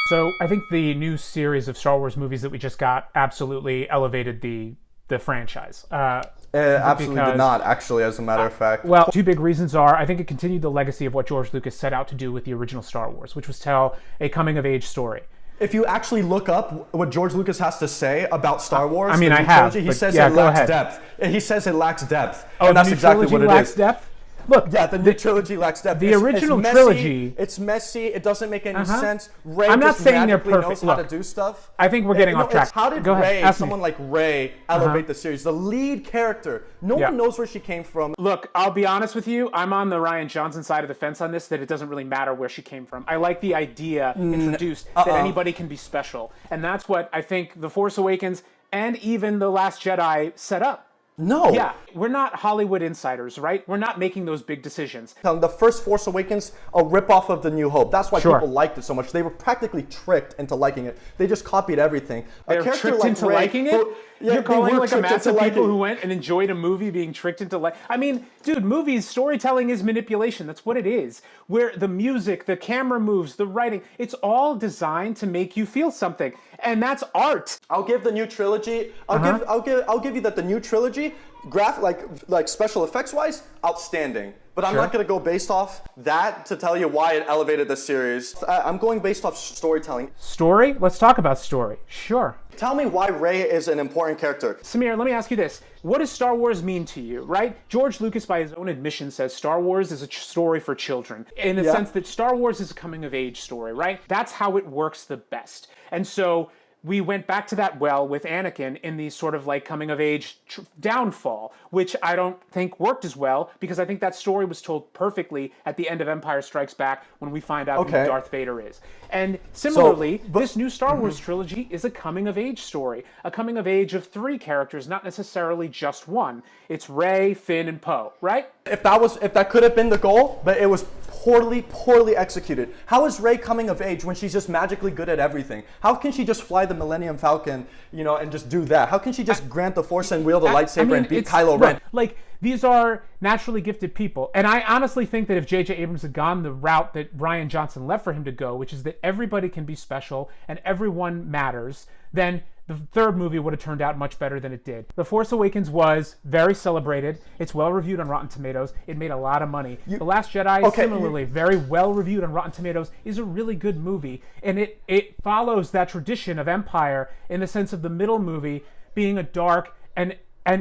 So I think the new series of Star Wars movies that we just got absolutely elevated the franchise. Absolutely did not, actually, as a matter of fact. Well, two big reasons are, I think it continued the legacy of what George Lucas set out to do with the original Star Wars, which was tell a coming-of-age story. If you actually look up what George Lucas has to say about Star Wars, I mean, I have. Trilogy, he says yeah, it lacks ahead. depth. He says it lacks depth. Oh, and that's the new exactly trilogy what it lacks is. depth? Look, Yeah, the new trilogy lacks depth. The original it's messy, trilogy. It's messy. It doesn't make any sense. Rey I'm not just saying they're magically perfect. knows Look, how to do stuff. I think we're getting off track. How did Go ahead. Rey, Ask me. someone like Rey, elevate the series? The lead character. No one knows where she came from. Look, I'll be honest with you. I'm on the Rian Johnson side of the fence on this, that it doesn't really matter where she came from. I like the idea introduced that anybody can be special. And that's what I think The Force Awakens and even The Last Jedi set up. No. Yeah, we're not Hollywood insiders, right? We're not making those big decisions. The first Force Awakens, a ripoff of The New Hope. That's why Sure. people liked it so much. They were practically tricked into liking it. They just copied everything. They were tricked into liking it? You're calling like a mass of people who went and enjoyed a movie being tricked into like. I mean, dude, movies, storytelling is manipulation. That's what it is. Where the music, the camera moves, the writing, it's all designed to make you feel something. And that's art. I'll give the new trilogy. I'll give you that the new trilogy, like special effects wise, outstanding. But I'm not going to go based off that to tell you why it elevated the series. I'm going based off storytelling. Story? Let's talk about story. Sure. Tell me why Rey is an important character. Samir, let me ask you this. What does Star Wars mean to you, right? George Lucas, by his own admission, says Star Wars is a story for children. In the sense that Star Wars is a coming-of-age story, right? That's how it works the best. And so we went back to that well with Anakin in the sort of like coming-of-age downfall, which I don't think worked as well, because I think that story was told perfectly at the end of Empire Strikes Back when we find out who Darth Vader is. And similarly, this new Star Wars trilogy is a coming-of-age story, a coming-of-age of three characters, not necessarily just one. It's Rey, Finn, and Poe, right? If that could have been the goal, but it was poorly executed. How is Rey coming of age when she's just magically good at everything? How can she just fly the Millennium Falcon, and just do that? How can she just grant the Force and wield a lightsaber and beat Kylo Ren? Like, these are naturally gifted people. And I honestly think that if J.J. Abrams had gone the route that Rian Johnson left for him to go, which is that everybody can be special and everyone matters, then the third movie would have turned out much better than it did. The Force Awakens was very celebrated. It's well reviewed on Rotten Tomatoes. It made a lot of money. The Last Jedi, similarly, very well reviewed on Rotten Tomatoes, is a really good movie. And it follows that tradition of Empire in the sense of the middle movie being a dark and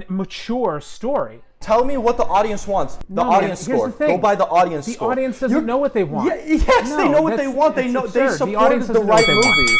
mature story. Tell me what the audience wants. The audience score. Go by the audience score. The audience doesn't know what they want. Yes, they know what they want. They supported the right movies.